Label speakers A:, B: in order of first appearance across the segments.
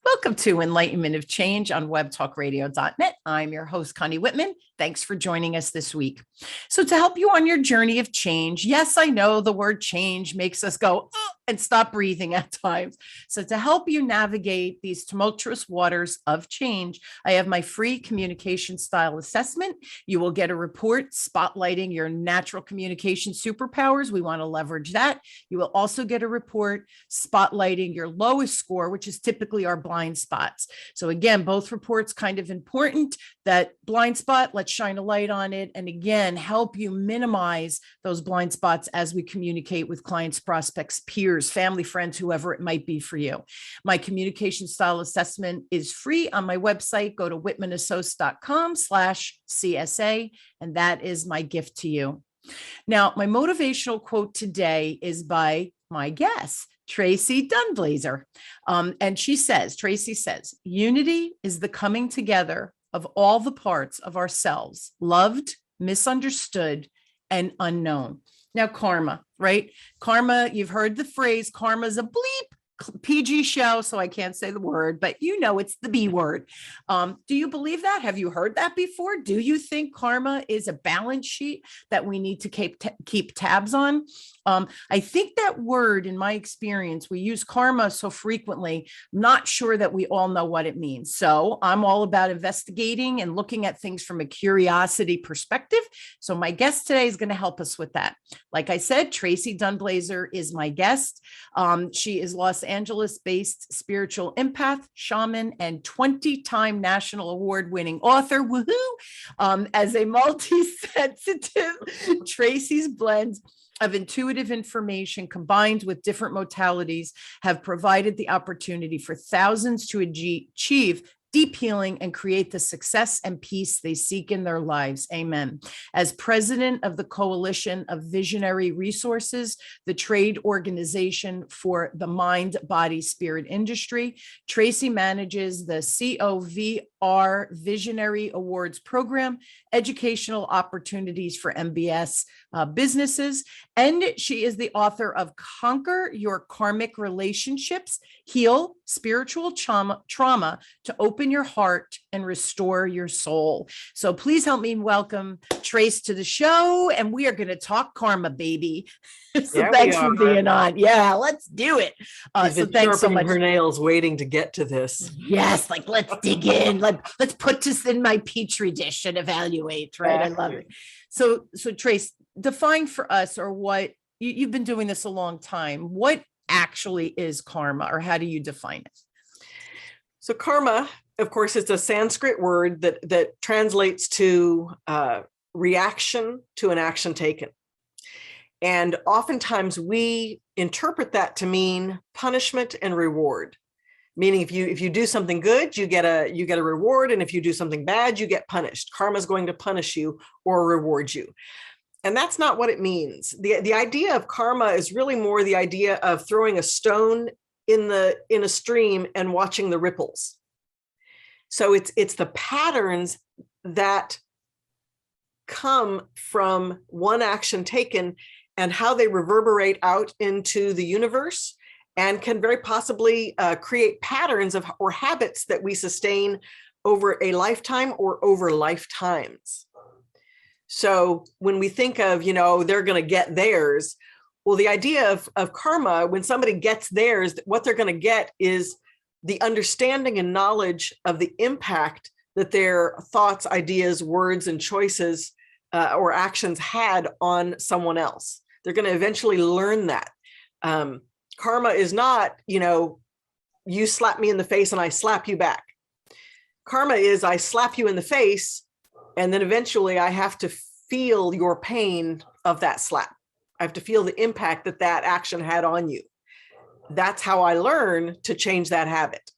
A: Welcome to Enlightenment of Change on webtalkradio.net. I'm your host, Connie Whitman. Thanks for joining us this week. So to help you on your journey of change, yes, I know the word change makes us go and stop breathing at times. So to help you navigate these tumultuous waters of change, I have my free communication style assessment. You will get a report spotlighting your natural communication superpowers. We want to leverage that. You will also get a report spotlighting your lowest score, which is typically our blind spots. So again, both reports kind of important. That blind spot, let's shine a light on it. And again, help you minimize those blind spots as we communicate with clients, prospects, peers, family, friends, whoever it might be for you. My communication style assessment is free on my website. Go to whitmanassociates.com/CSA. And that is my gift to you. Now, my motivational quote today is by my guest, Tracee Dunblazier. And Tracee says, unity is the coming together of all the parts of ourselves, loved, misunderstood, and unknown. Now, karma, right? Karma, you've heard the phrase, karma is a bleep. PG show, so I can't say the word, but you know it's the B word. Do you believe that? Have you heard that before? Do you think karma is a balance sheet that we need to keep tabs on? I think that word, in my experience, we use karma so frequently, I'm not sure that we all know what it means. So I'm all about investigating and looking at things from a curiosity perspective. So my guest today is going to help us with that. Like I said, Tracee Dunblazier is my guest. She is Los Angeles-based spiritual empath, shaman, and 20-time national award-winning author. Woohoo! As a multi-sensitive, Tracee's blends of intuitive information combined with different modalities have provided the opportunity for thousands to achieve deep healing and create the success and peace they seek in their lives. Amen. As president of the Coalition of Visionary Resources, the trade organization for the mind, body, spirit industry, Tracee manages the COVR Visionary Awards program, educational opportunities for MBS businesses, and she is the author of Conquer Your Karmic Relationships, Heal Spiritual Trauma to Open Your Heart and Restore Your Soul. So please help me welcome Trace to the show, and we are going to talk karma, baby. So thanks for being on. Yeah, let's do it.
B: So thanks so much. Her nails waiting to get to this.
A: Yes, like let's dig in. Let's put this in my petri dish and evaluate. Right, I love it. So Trace, define for us, or what you've been doing this a long time. What actually is karma, or how do you define it?
B: So karma, of course, it's a Sanskrit word that translates to reaction to an action taken. And oftentimes we interpret that to mean punishment and reward. Meaning if you do something good, you get a reward, and if you do something bad, you get punished. Karma is going to punish you or reward you. And that's not what it means. The idea of karma is really more the idea of throwing a stone in a stream and watching the ripples. So it's the patterns that come from one action taken and how they reverberate out into the universe, and can very possibly create patterns or habits that we sustain over a lifetime or over lifetimes. So when we think of, they're going to get theirs, well, the idea of karma, when somebody gets theirs, what they're going to get is the understanding and knowledge of the impact that their thoughts, ideas, words, and choices or actions had on someone else. They're going to eventually learn that. Karma is not, you slap me in the face and I slap you back. Karma is I slap you in the face, and then eventually I have to feel your pain of that slap. I have to feel the impact that action had on you. That's how I learn to change that habit.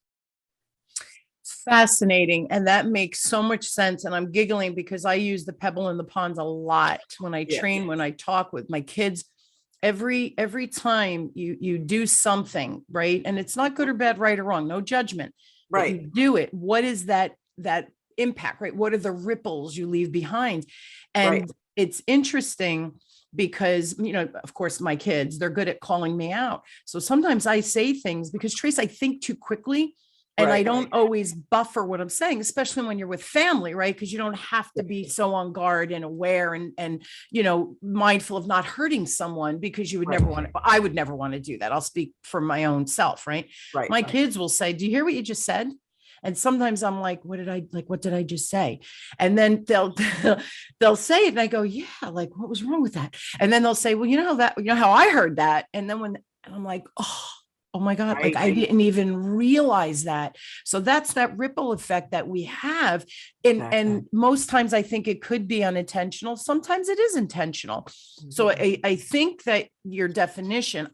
A: Fascinating. And that makes so much sense. And I'm giggling because I use the pebble in the pond a lot when I train, when I talk with my kids. Every time you do something, right? And it's not good or bad, right or wrong, no judgment. Right. You do it. What is that impact, right? What are the ripples you leave behind? And it's interesting because, of course, my kids, they're good at calling me out. So sometimes I say things because, Trace, I think too quickly. And I
B: Right.
A: don't always buffer what I'm saying, especially when you're with family, right? Because you don't have to be so on guard and aware and mindful of not hurting someone, because you would
B: Right.
A: never want to, I would never want to do that. I'll speak for my own self, right?
B: Right.
A: My kids will say, "Do you hear what you just said?" And sometimes I'm like, what did I just say? And then they'll say it and I go, yeah, like what was wrong with that? And then they'll say, well, you know how I heard that. And then and I'm like, oh my God, like I didn't even realize that. So that's that ripple effect that we have. And most times I think it could be unintentional. Sometimes it is intentional. So I think that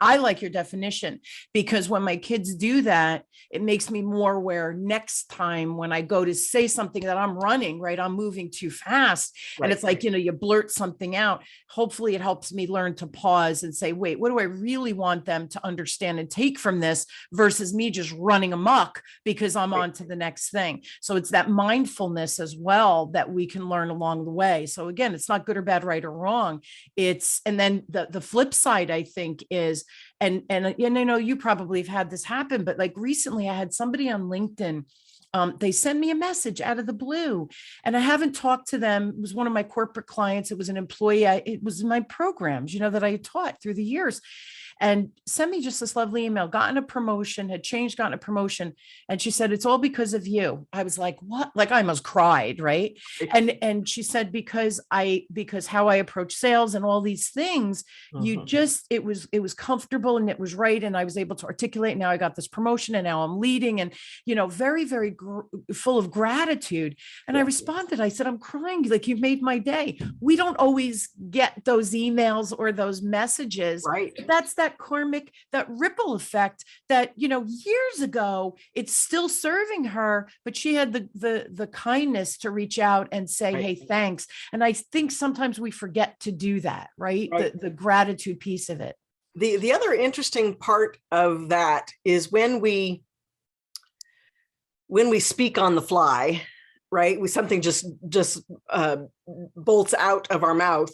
A: I like your definition, because when my kids do that, it makes me more aware next time when I go to say something that I'm running, right? I'm moving too fast. And it's like, you blurt something out. Hopefully it helps me learn to pause and say, wait, what do I really want them to understand and take from this, versus me just running amok because I'm on to the next thing. So it's that mindfulness as well that we can learn along the way. So again, it's not good or bad, right or wrong. And then the flip side, I think, is, and I know you probably have had this happen, but like recently I had somebody on LinkedIn. They send me a message out of the blue, and I haven't talked to them. It was one of my corporate clients. It was an employee. It was in my programs, that I taught through the years, and sent me just this lovely email, gotten a promotion, gotten a promotion. And she said, it's all because of you. I was like, what? Like I almost cried. Right. And she said, because how I approach sales and all these things, it was comfortable and it was right. And I was able to articulate. Now I got this promotion and now I'm leading, and, very, very full of gratitude. And I responded, I said, I'm crying. Like, you've made my day. We don't always get those emails or those messages.
B: Right.
A: That's that karmic, that ripple effect that, years ago, it's still serving her, but she had the kindness to reach out and say, hey, thanks. And I think sometimes we forget to do that, right? The gratitude piece of it.
B: The other interesting part of that is when we speak on the fly, right? With something just bolts out of our mouth.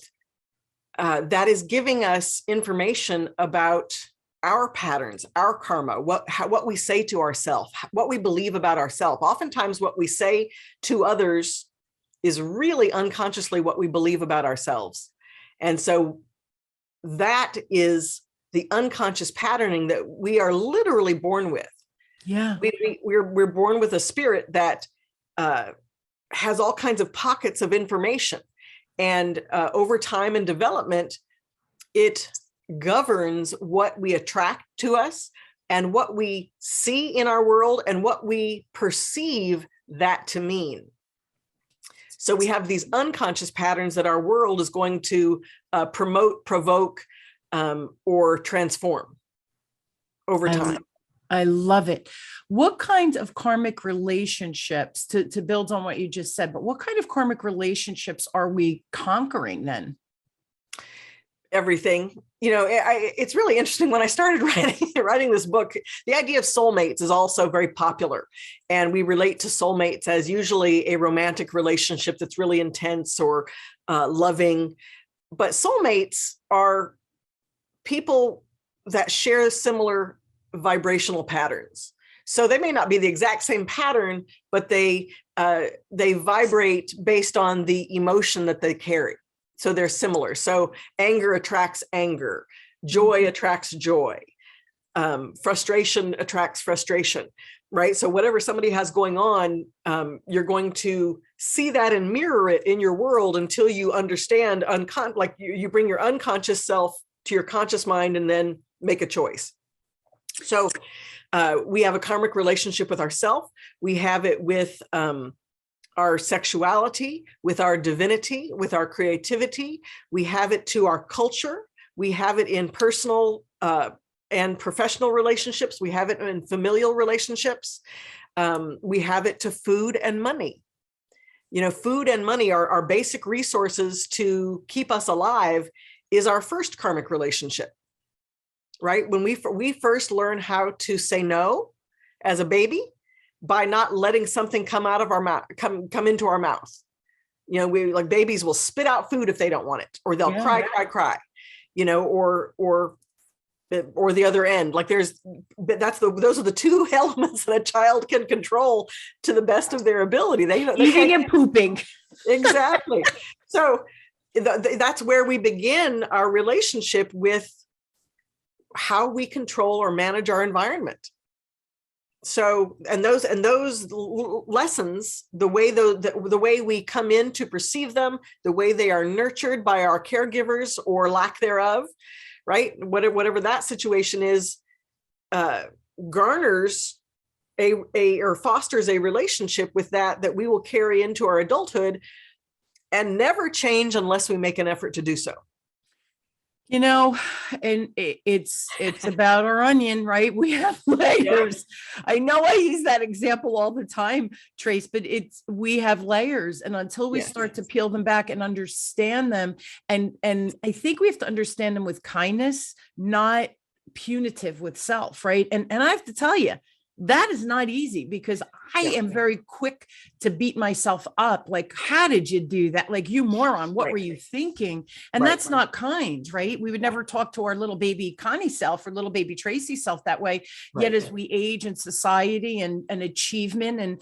B: That is giving us information about our patterns, our karma, what we say to ourselves, what we believe about ourselves. Oftentimes what we say to others is really unconsciously what we believe about ourselves. And so that is the unconscious patterning that we are literally born with.
A: Yeah.
B: We're born with a spirit that has all kinds of pockets of information. And over time and development, it governs what we attract to us and what we see in our world and what we perceive that to mean. So we have these unconscious patterns that our world is going to promote, provoke, or transform over time.
A: I love it. What kind of karmic relationships, to build on what you just said, but what kind of karmic relationships are we conquering then?
B: Everything. It's really interesting. When I started writing this book, the idea of soulmates is also very popular. And we relate to soulmates as usually a romantic relationship that's really intense or loving. But soulmates are people that share similar vibrational patterns. So they may not be the exact same pattern, but they vibrate based on the emotion that they carry. So they're similar. So anger attracts anger, joy attracts joy, frustration attracts frustration, right? So whatever somebody has going on, you're going to see that and mirror it in your world until you understand, like you bring your unconscious self to your conscious mind and then make a choice. So we have a karmic relationship with ourselves. We have it with our sexuality, with our divinity, with our creativity. We have it to our culture. We have it in personal and professional relationships. We have it in familial relationships. We have it to food and money. Food and money are our basic resources to keep us alive, is our first karmic relationship. Right? When we first learn how to say no as a baby by not letting something come out of our mouth, come into our mouth. We like babies will spit out food if they don't want it, or they'll cry, or or the other end. Like those are the two elements that a child can control to the best of their ability. They
A: eating and pooping.
B: Exactly. So that's where we begin our relationship with how we control or manage our environment. So, and those lessons, the way we come in to perceive them, the way they are nurtured by our caregivers or lack thereof, right? Whatever that situation is, garners or fosters a relationship with that we will carry into our adulthood and never change unless we make an effort to do so.
A: You know, and it's about our onion, right? We have layers. Yeah. I know I use that example all the time, Trace, but we have layers, and until we start to peel them back and understand them, and I think we have to understand them with kindness, not punitive with self, right? And I have to tell you, that is not easy, because I am very quick to beat myself up. Like, how did you do that? Like, you moron, what were you thinking? And that's not kind, right? We would never talk to our little baby Connie self or little baby Tracee self that way. Yet as we age in society and achievement and,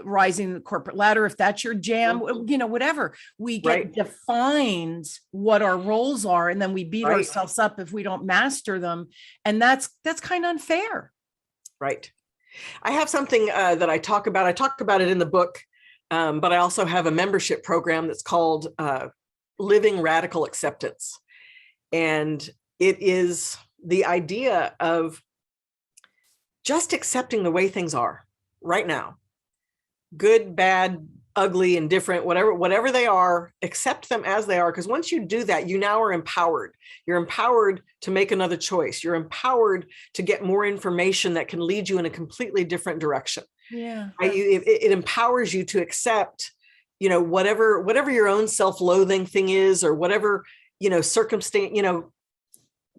A: rising the corporate ladder, if that's your jam, whatever, we get defined what our roles are. And then we beat ourselves up if we don't master them. And that's kind of unfair.
B: Right. I have something that I talk about. I talk about it in the book, but I also have a membership program that's called Living Radical Acceptance. And it is the idea of just accepting the way things are right now. Good, bad, ugly, indifferent, whatever they are, accept them as they are. Because once you do that, you now are empowered. You're empowered to make another choice. You're empowered to get more information that can lead you in a completely different direction.
A: Yeah.
B: It empowers you to accept, whatever your own self-loathing thing is, or whatever, circumstance,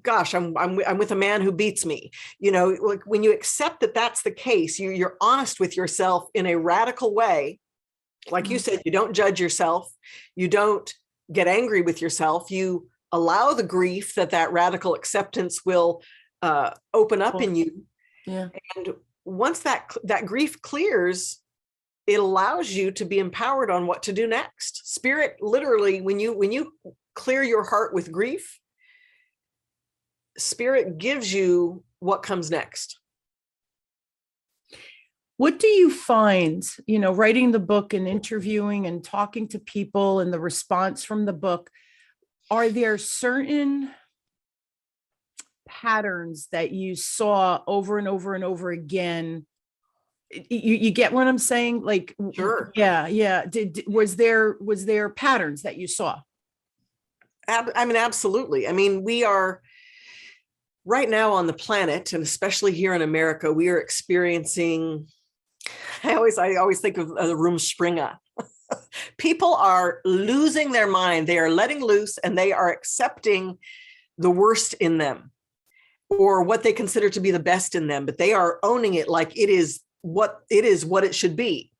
B: gosh, I'm with a man who beats me. Like when you accept that that's the case, you're honest with yourself in a radical way. Like you said, you don't judge yourself. You don't get angry with yourself. You allow the grief that radical acceptance will open up in you.
A: Yeah.
B: And once that grief clears, it allows you to be empowered on what to do next. Spirit, literally, when you clear your heart with grief, Spirit gives you what comes next.
A: What do you find, writing the book and interviewing and talking to people and the response from the book? Are there certain patterns that you saw over and over and over again? You get what I'm saying? Like,
B: sure.
A: Yeah. Was there patterns that you saw?
B: Absolutely. we are right now on the planet, and especially here in America, we are experiencing, I always think of the room Springer. People are losing their mind. They are letting loose, and they are accepting the worst in them, or what they consider to be the best in them, but they are owning it like it is what it should be.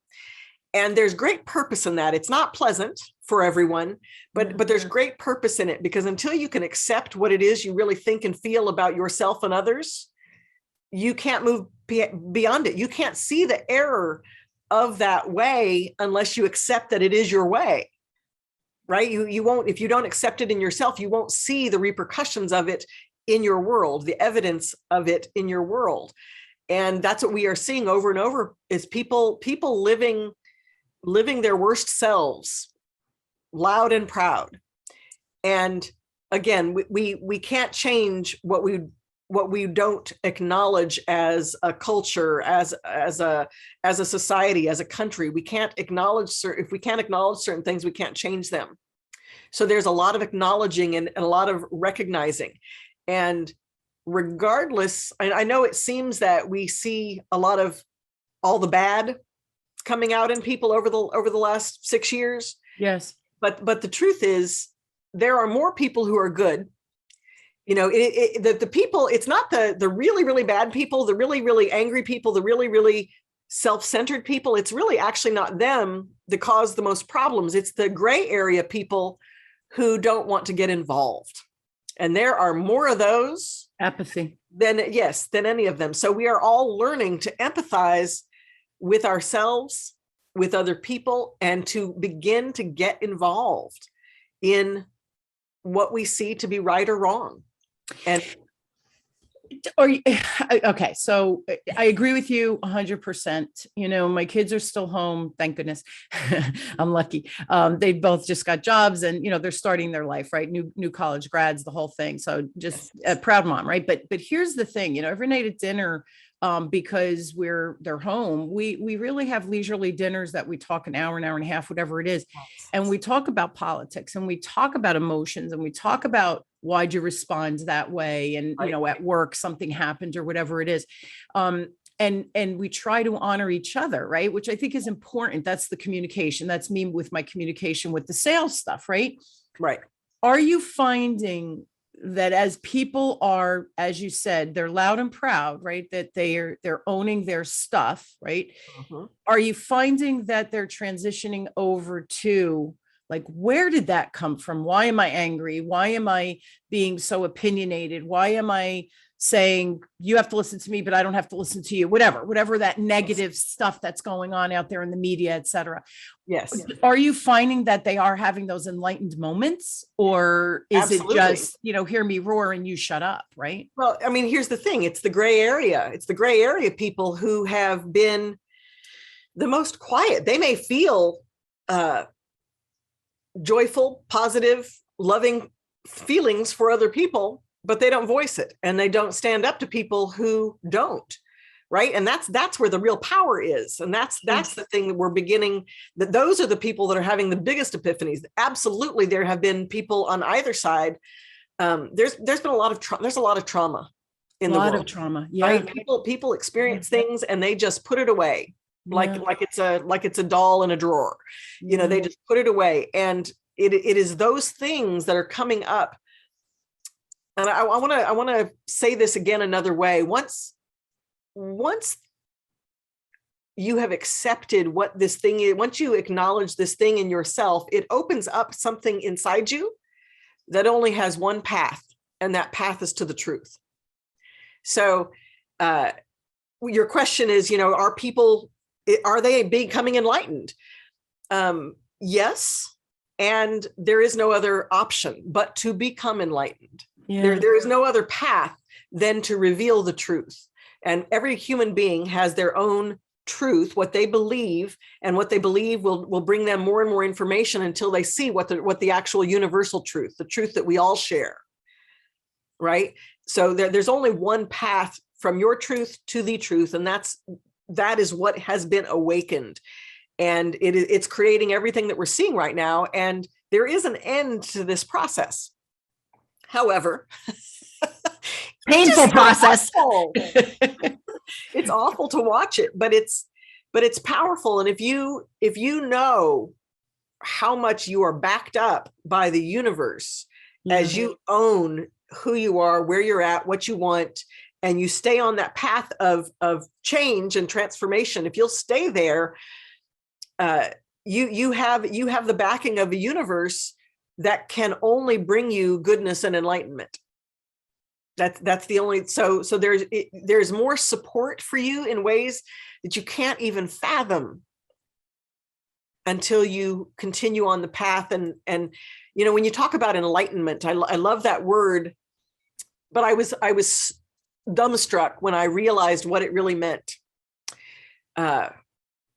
B: And there's great purpose in that. It's not pleasant for everyone, but there's great purpose in it, because until you can accept what it is you really think and feel about yourself and others, you can't move beyond it. You can't see the error of that way unless you accept that it is your way, right? You won't, if you don't accept it in yourself, you won't see the repercussions of it in your world, the evidence of it in your world. And that's what we are seeing over and over, is people living their worst selves, loud and proud. And again, we can't change what we don't acknowledge as a culture, as a society, as a country. We can't acknowledge if we can't acknowledge certain things, we can't change them. So there's a lot of acknowledging and a lot of recognizing. And regardless, I know it seems that we see a lot of all the bad coming out in people over the last 6 years.
A: Yes.
B: But the truth is, there are more people who are good. The people, it's not the really, really bad people, the really, really angry people, the really, really self-centered people. It's really actually not them that cause the most problems. It's the gray area people who don't want to get involved. And there are more of those
A: Apathy.
B: than any of them. So we are all learning to empathize with ourselves, with other people, and to begin to get involved in what we see to be right or wrong. And
A: okay, so I agree with you 100%. My kids are still home, thank goodness. I'm lucky. They both just got jobs, and they're starting their life, right? New college grads, the whole thing. So just a proud mom, right? But here's the thing, every night at dinner, because they're home, we really have leisurely dinners that we talk an hour and a half, whatever it is, and we talk about politics, and we talk about emotions, and we talk about why'd you respond that way, and at work something happened or whatever it is, and we try to honor each other, right? Which I think is important. That's the communication. That's me with my communication with the sales stuff, right?
B: Right.
A: Are you finding that as people are, as you said, they're loud and proud, right? That they're owning their stuff, right? Mm-hmm. Are you finding that they're transitioning over to, like, where did that come from? Why am I angry? Why am I being so opinionated? Why am I saying you have to listen to me, but I don't have to listen to you? Whatever that negative stuff that's going on out there in the media, et cetera.
B: Yes.
A: Are you finding that they are having those enlightened moments, or is Absolutely. It just, hear me roar and you shut up, right?
B: Well, I mean, here's the thing. It's the gray area. It's the gray area people who have been the most quiet. They may feel joyful, positive, loving feelings for other people, but they don't voice it, and they don't stand up to people who don't. Right. And that's where the real power is. And that's the thing that we're beginning, that those are the people that are having the biggest epiphanies. Absolutely. There have been people on either side. There's been a lot of trauma in the world. A lot of
A: trauma. Yeah.
B: Right? People experience things and they just put it away. Like it's a doll in a drawer. They just put it away. And it is those things that are coming up. And I want to say this again another way. Once you have accepted what this thing is, once you acknowledge this thing in yourself, it opens up something inside you that only has one path, and that path is to the truth. So your question is, are they becoming enlightened? Yes. And there is no other option but to become enlightened. Yeah. There is no other path than to reveal the truth. And every human being has their own truth, what they believe, and what they believe will bring them more and more information until they see what the actual universal truth, the truth that we all share. Right? So there's only one path from your truth to the truth, and that is what has been awakened. And it's creating everything that we're seeing right now. And there is an end to this process. However,
A: painful process.
B: It's awful to watch it, but it's powerful. And if you know how much you are backed up by the universe, as you own who you are, where you're at, what you want, and you stay on that path of change and transformation, if you'll stay there, you have the backing of the universe that can only bring you goodness and enlightenment. That's the only, so there's more support for you in ways that you can't even fathom until you continue on the path. And when you talk about enlightenment, I love that word, but I was dumbstruck when I realized what it really meant.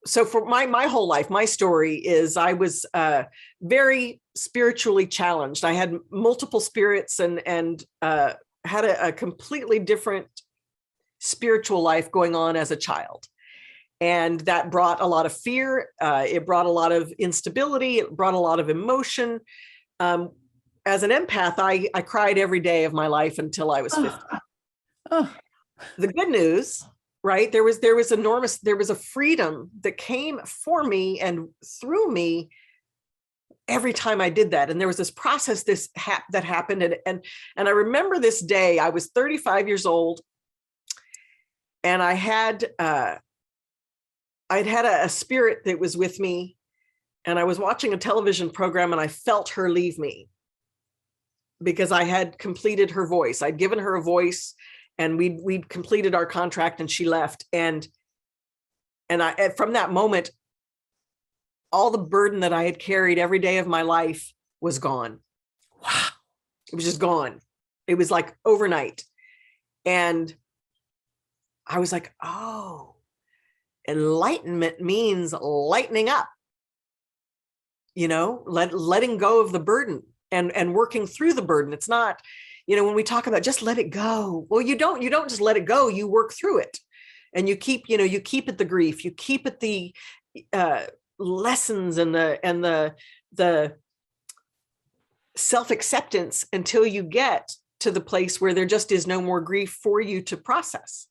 B: So for my whole life, my story is I was very spiritually challenged. I had multiple spirits and had a completely different spiritual life going on as a child. And that brought a lot of fear. It brought a lot of instability. It brought a lot of emotion. As an empath, I cried every day of my life until I was 50. The good news, right? There was a freedom that came for me and through me every time I did that. And there was this process that happened. And I remember this day. I was 35 years old, and I'd had a spirit that was with me, and I was watching a television program and I felt her leave me. because I had completed her voice. I'd given her a voice, and we'd completed our contract, and she left. And from that moment, all the burden that I had carried every day of my life was gone.
A: Wow.
B: It was just gone. It was like overnight. And I was like, oh, enlightenment means lightening up, letting go of the burden and working through the burden. It's not, when we talk about just let it go. Well, you don't just let it go, you work through it. And you keep it the grief, you keep it the lessons and the self-acceptance until you get to the place where there just is no more grief for you to process.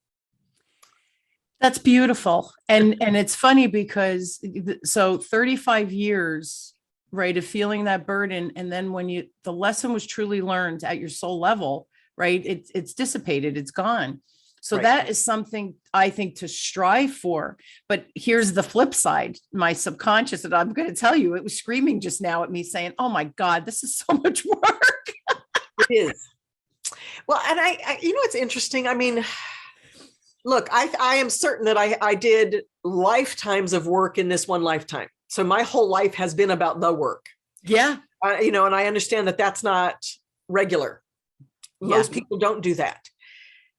A: That's beautiful. And it's funny because so 35 years, right, of feeling that burden. And then when the lesson was truly learned at your soul level, right, it's dissipated, it's gone. So
B: Right.
A: That is something I think to strive for. But here's the flip side. My subconscious, and I'm going to tell you, it was screaming just now at me saying, oh my God, this is so much work.
B: It is. Well, and I it's interesting. I mean, look, I am certain that I did lifetimes of work in this one lifetime. So my whole life has been about the work.
A: Yeah.
B: And I understand that that's not regular. Most people don't do that.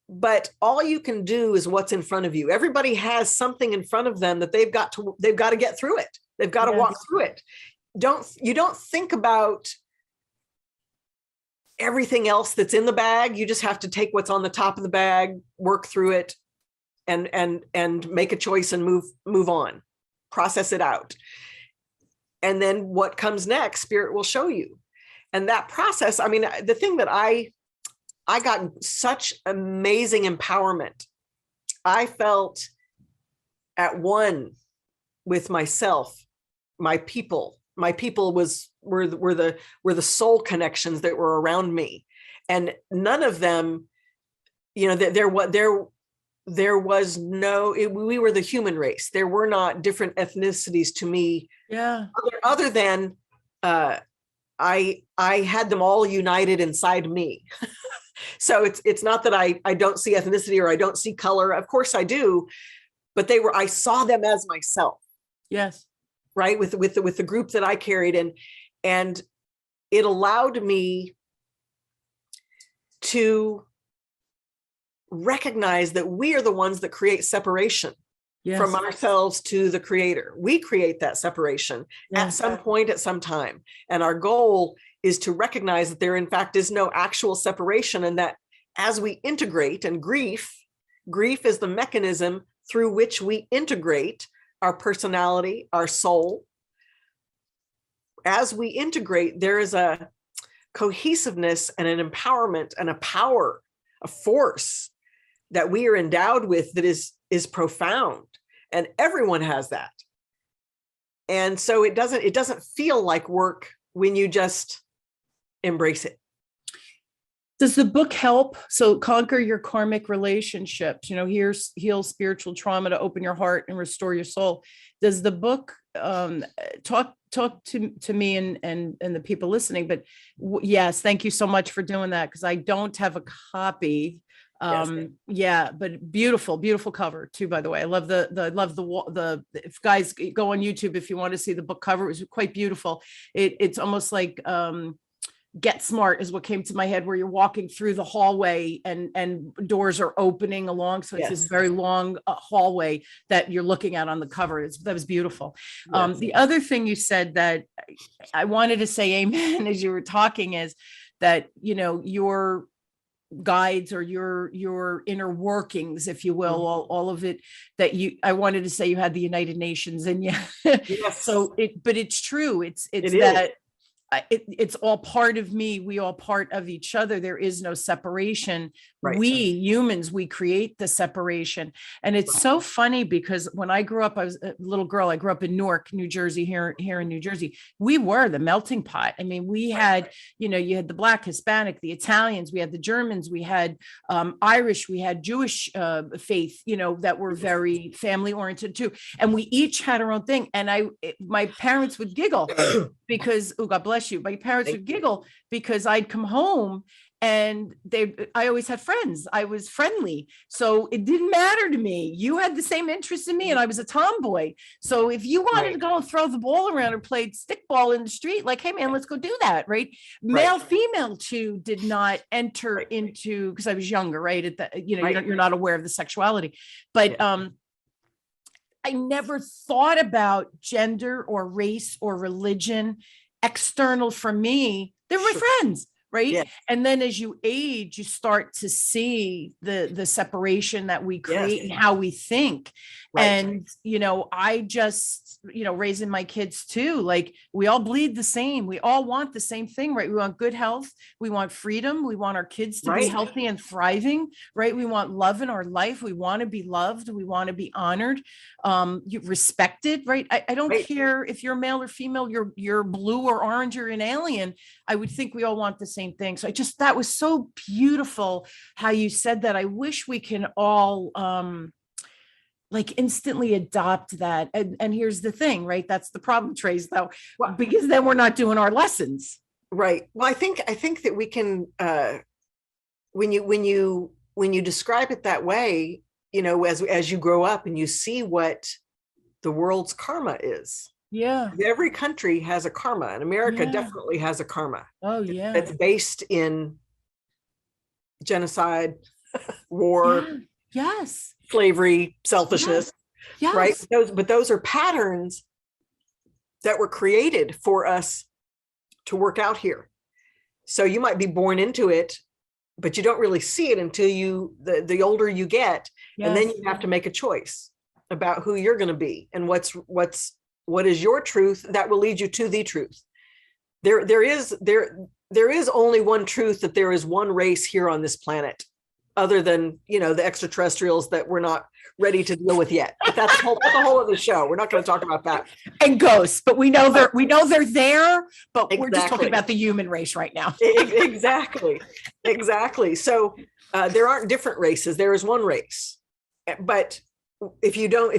B: But all you can do is what's in front of you. Everybody has something in front of them that they've got to get through it. They've got to walk through it. You don't think about everything else that's in the bag. You just have to take what's on the top of the bag, work through it, and make a choice and move on, process it out. And then what comes next, Spirit will show you. And that process, I mean, the thing that I got such amazing empowerment. I felt at one with myself, my people. My people were the soul connections that were around me, and none of them, there was no. We were the human race. There were not different ethnicities to me.
A: Yeah.
B: Other than I had them all united inside me. So it's not that I don't see ethnicity or I don't see color. Of course I do, but I saw them as myself.
A: Yes.
B: Right. With the group that I carried, and it allowed me to recognize that we are the ones that create separation from ourselves to the creator. We create that separation at some point, at some time. And our goal is to recognize that there, in fact, is no actual separation, and that as we integrate, and grief is the mechanism through which we integrate our personality, our soul. As we integrate, there is a cohesiveness and an empowerment and a power, a force that we are endowed with that is profound, and everyone has that. And so it doesn't feel like work when you just embrace it.
A: Does the book help? So Conquer Your Karmic Relationships, heal spiritual trauma to open your heart and restore your soul. Does the book talk to me and the people listening? But yes, thank you so much for doing that, because I don't have a copy. But beautiful cover too, by the way. I love the if guys go on YouTube, if you want to see the book cover, it was quite beautiful. It's almost like Get Smart is what came to my head, where you're walking through the hallway and doors are opening along. So it's this very long hallway that you're looking at on the cover. That was beautiful. Yes. The other thing you said that I wanted to say amen as you were talking is that, your guides, or your inner workings, if you will, all of it, that I wanted to say you had the United Nations in you. Yes. So but it's true. It's that it's all part of me. We all part of each other. There is no separation. Right. We humans, we create the separation. And it's so funny because when I grew up, I was a little girl. I grew up in Newark, New Jersey, here in New Jersey. We were the melting pot. I mean, we had, you had the Black, Hispanic, the Italians, we had the Germans, we had Irish, we had Jewish faith, that were very family oriented too. And we each had our own thing. And my parents would giggle because, oh, God bless bless you, my parents
B: Thank
A: would giggle because I'd come home and I always had friends. I was friendly. So it didn't matter to me. You had the same interest in me and I was a tomboy. So if you wanted to go and throw the ball around or played stickball in the street, like, hey man, let's go do that. Right. Male, female too did not enter into, because I was younger, right? At the, you're not aware of the sexuality, but, I never thought about gender or race or religion external from me. They're my friends. Right.
B: Yeah.
A: And then as you age, you start to see the separation that we create and how we think. And, I just, raising my kids too, like we all bleed the same. We all want the same thing, right? We want good health. We want freedom. We want our kids to be healthy and thriving, right? We want love in our life. We want to be loved. We want to be honored, respected, right? I don't care if you're male or female, you're blue or orange or an alien. I would think we all want the same thing. So that was so beautiful how you said that. I wish we can all like instantly adopt that. And here's the thing, right? That's the problem, Tracee, though, because then we're not doing our lessons.
B: Right. Well, I think that we can, when you describe it that way, as you grow up and you see what the world's karma is. Yeah. Every country has a karma, and America definitely has a karma.
A: Oh, yeah.
B: It's based in genocide, war, slavery, selfishness, right? But those are patterns that were created for us to work out here. So you might be born into it, but you don't really see it until the older you get, and then you have to make a choice about who you're going to be and what is your truth that will lead you to the truth. There is only one truth, that there is one race here on this planet, other than, the extraterrestrials that we're not ready to deal with yet. But that's the whole of the show. We're not going to talk about that.
A: And ghosts, but we know they're there, but we're just talking about the human race right now.
B: Exactly. So there aren't different races. There is one race. But if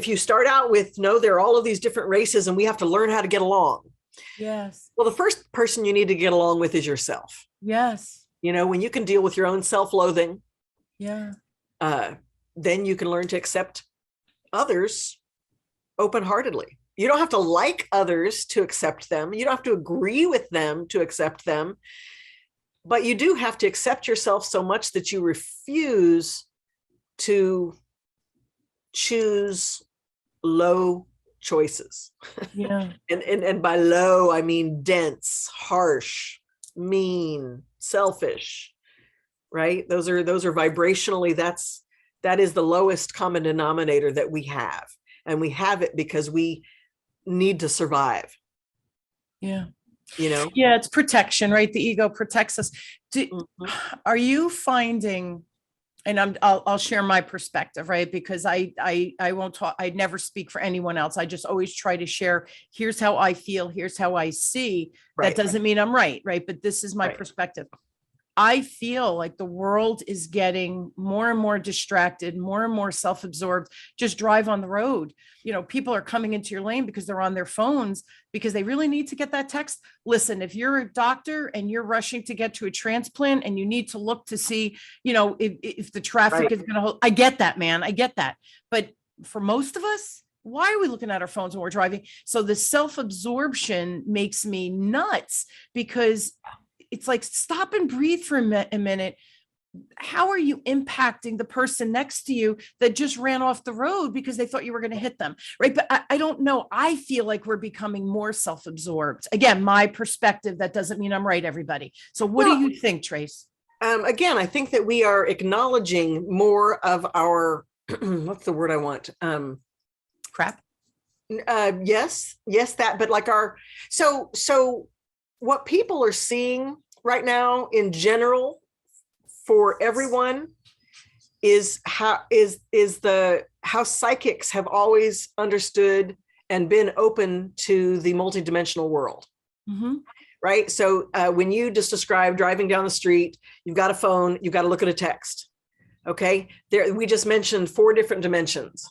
B: you start out with, no, there are all of these different races and we have to learn how to get along.
A: Yes.
B: Well, the first person you need to get along with is yourself.
A: Yes.
B: When you can deal with your own self-loathing, then you can learn to accept others open-heartedly. You don't have to like others to accept them. You don't have to agree with them to accept them, but you do have to accept yourself so much that you refuse to choose low choices. And by low, I mean dense, harsh, mean, selfish, right? Those are vibrationally, that is the lowest common denominator that we have. And we have it because we need to survive.
A: Yeah, it's protection, right? The ego protects us. Are you finding, and I'll share my perspective, right? Because I won't talk, I never speak for anyone else. I just always try to share, here's how I feel, here's how I see. That doesn't mean I'm right? But this is my perspective. I feel like the world is getting more and more distracted, more and more self-absorbed. Just drive on the road. People are coming into your lane because they're on their phones because they really need to get that text. Listen, if you're a doctor and you're rushing to get to a transplant and you need to look to see, if the traffic is going to hold, I get that, man. I get that. But for most of us, why are we looking at our phones when we're driving? So the self-absorption makes me nuts, because it's like, stop and breathe for a minute. How are you impacting the person next to you that just ran off the road because they thought you were going to hit them? Right. But I don't know. I feel like we're becoming more self-absorbed. Again, my perspective, that doesn't mean I'm right, everybody. So what do you think, Tracee?
B: Again, I think that we are acknowledging more of our, what's the word I want?
A: Crap.
B: Yes, that, but like so what people are seeing right now in general for everyone is how psychics have always understood and been open to the multidimensional world. Right. So when you just described driving down the street, you've got a phone, you've got to look at a text. Okay. We just mentioned 4 different dimensions.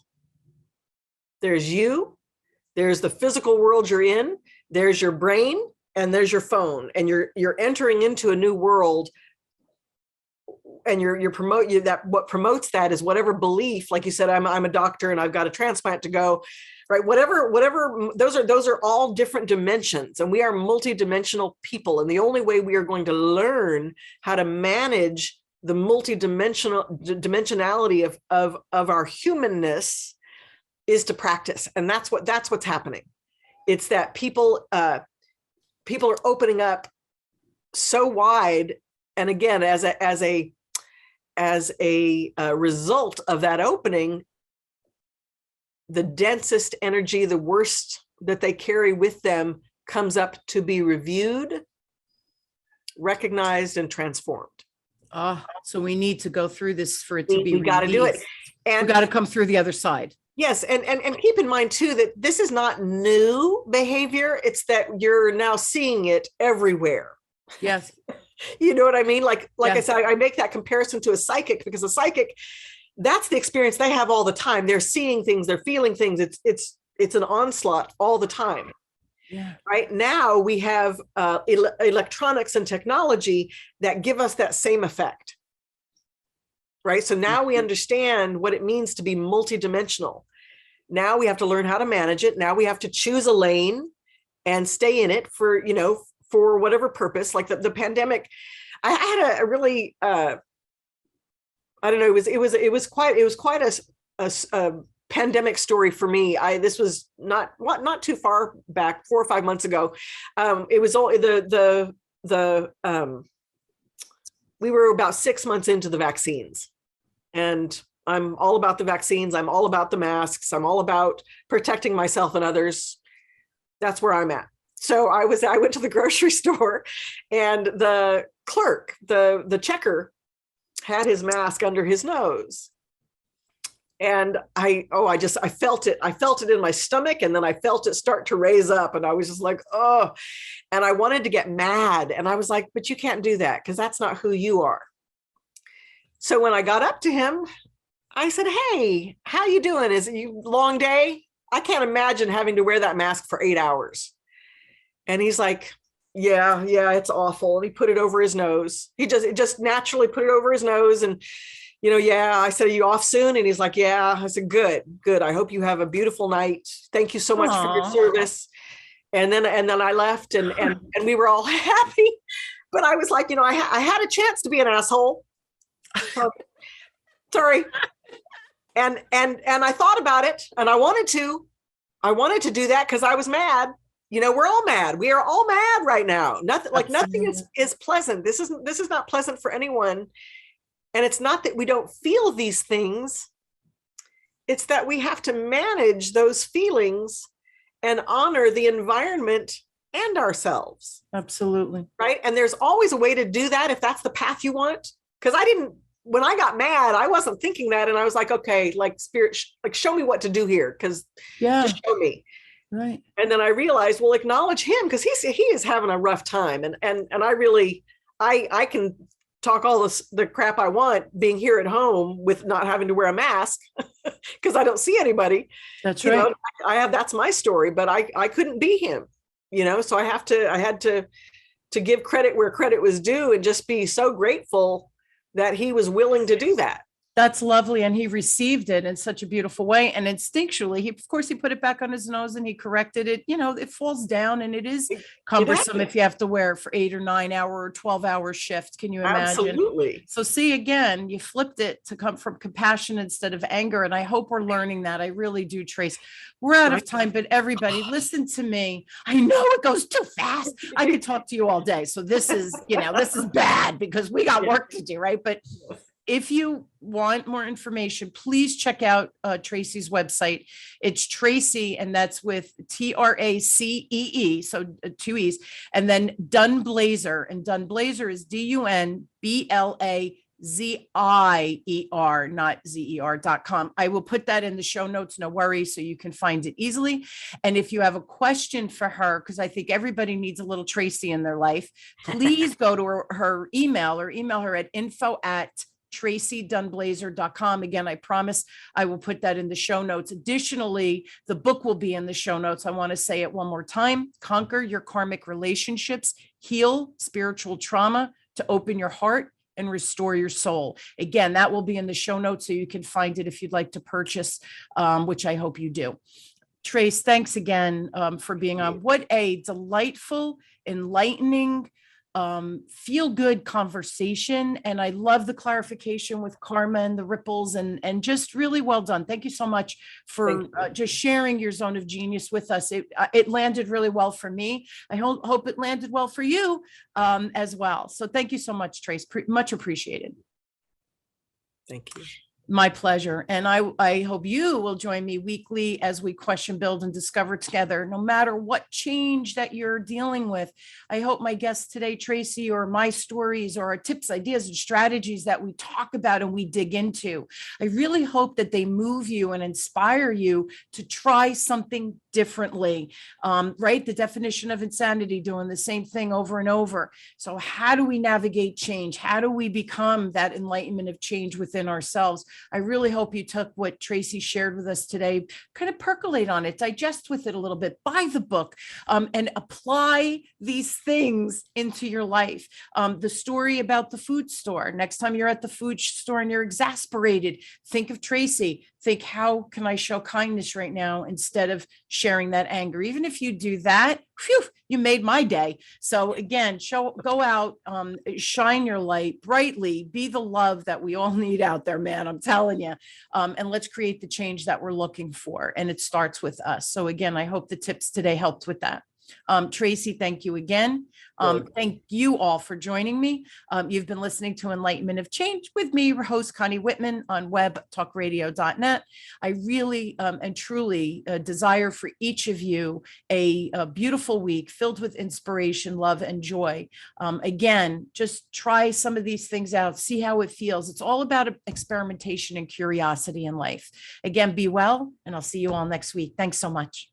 B: There's you, there's the physical world you're in, there's your brain, and there's your phone, and you're entering into a new world, and you're promoting that. What promotes that is whatever belief, like you said, I'm a doctor and I've got a transplant to go, right? Whatever, those are all different dimensions, and we are multidimensional people. And the only way we are going to learn how to manage the dimensionality of our humanness is to practice. And that's what's happening. It's that people are opening up so wide. And again, as a result of that opening, the densest energy, the worst that they carry with them, comes up to be reviewed, recognized, and transformed.
A: So we need to go through this for it to be
B: we got to do it, and
A: we got to come through the other side.
B: Yes, and keep in mind too that this is not new behavior. It's that you're now seeing it everywhere.
A: Yes.
B: You know what I mean? Like
A: Yes.
B: I said, I make that comparison to a psychic, because a psychic, that's the experience they have all the time. They're seeing things, they're feeling things. It's an onslaught all the time.
A: Yeah.
B: Right now we have electronics and technology that give us that same effect. Right. So now we understand what it means to be multidimensional. Now we have to learn how to manage it. Now we have to choose a lane and stay in it for whatever purpose. Like the pandemic, I had a really, I don't know, it was quite a pandemic story for me. This was not too far back, 4 or 5 months ago. It was only we were about 6 months into the vaccines, and I'm all about the vaccines. I'm all about the masks. I'm all about protecting myself and others. That's where I'm at. So I went to the grocery store, and the clerk, the checker, had his mask under his nose. And I felt it. I felt it in my stomach, and then I felt it start to raise up, and I was just like, oh, and I wanted to get mad. And I was like, but you can't do that, because that's not who you are. So when I got up to him, I said, hey, how you doing? Is it you long day? I can't imagine having to wear that mask for 8 hours. And he's like, yeah, it's awful. And he put it over his nose. He just naturally put it over his nose. And, yeah, I said, are you off soon? And he's like, yeah. I said, good. I hope you have a beautiful night. Thank you so much for your service. And then I left, and we were all happy. But I was like, I had a chance to be an asshole. Sorry. And I thought about it, and I wanted to do that because I was mad. We're all mad. We are all mad right now. Nothing is pleasant. This is not pleasant for anyone. And it's not that we don't feel these things. It's that we have to manage those feelings and honor the environment and ourselves.
A: Absolutely.
B: Right. And there's always a way to do that if that's the path you want. Because when I got mad, I wasn't thinking that. And I was like, okay, like spirit, show me what to do here. Because just show me.
A: Right.
B: And then I realized, well, acknowledge him, because he is having a rough time. And I really, I can talk all the crap I want being here at home with not having to wear a mask because I don't see anybody.
A: That's right.
B: That's my story, but I couldn't be him, so I had to give credit where credit was due, and just be so grateful that he was willing to do that.
A: That's lovely. And he received it in such a beautiful way. And instinctually, he put it back on his nose and he corrected it. It falls down, and it is cumbersome if you have to wear it for 8 or 9 hour or 12-hour shift. Can you imagine?
B: Absolutely.
A: So see, again, you flipped it to come from compassion instead of anger. And I hope we're learning that. I really do, Trace. We're out of time, but everybody listen to me. I know it goes too fast. I could talk to you all day. So this is, this is bad because we got work to do, right? But if you want more information, please check out Tracee's website. It's Tracee, and that's with Tracee, so 2 E's, and then Dunblazier, and Dunblazier is DUNBLAZIER, not ZER.com. I will put that in the show notes, no worries, so you can find it easily. And if you have a question for her, because I think everybody needs a little Tracee in their life, please go to her email, or email her at TraceeDunblazier.com. Again, I promise I will put that in the show notes. Additionally, the book will be in the show notes. I want to say it one more time: Conquer Your Karmic Relationships, Heal Spiritual Trauma to Open Your Heart and Restore Your Soul. Again, that will be in the show notes, so you can find it if you'd like to purchase, which I hope you do. Trace, thanks again for being on. What a delightful, enlightening, feel-good conversation. And I love the clarification with karma and the ripples, and just really well done. Thank you so much for just sharing your zone of genius with us. It landed really well for me. I hope it landed well for you as well. So thank you so much, Trace. Much appreciated.
B: Thank you.
A: My pleasure. And I hope you will join me weekly as we question, build, and discover together, no matter what change that you're dealing with. I hope my guests today, Tracee, or my stories, or our tips, ideas, and strategies that we talk about and we dig into, I really hope that they move you and inspire you to try something differently, right? The definition of insanity, doing the same thing over and over. So how do we navigate change? How do we become that enlightenment of change within ourselves? I really hope you took what Tracee shared with us today, kind of percolate on it, digest with it a little bit, buy the book, and apply these things into your life. The story about the food store: next time you're at the food store and you're exasperated, think of Tracee. Think, how can I show kindness right now instead of sharing that anger? Even if you do that, phew, you made my day. So again, go out, shine your light brightly, be the love that we all need out there, man. I'm telling you. And let's create the change that we're looking for. And it starts with us. So again, I hope the tips today helped with that. Tracee, thank you again. Thank you all for joining me. You've been listening to Enlightenment of Change with me, your host, Connie Whitman, on webtalkradio.net. I really and truly desire for each of you a beautiful week filled with inspiration, love, and joy. Again, just try some of these things out, see how it feels. It's all about experimentation and curiosity in life. Again, be well, and I'll see you all next week. Thanks so much.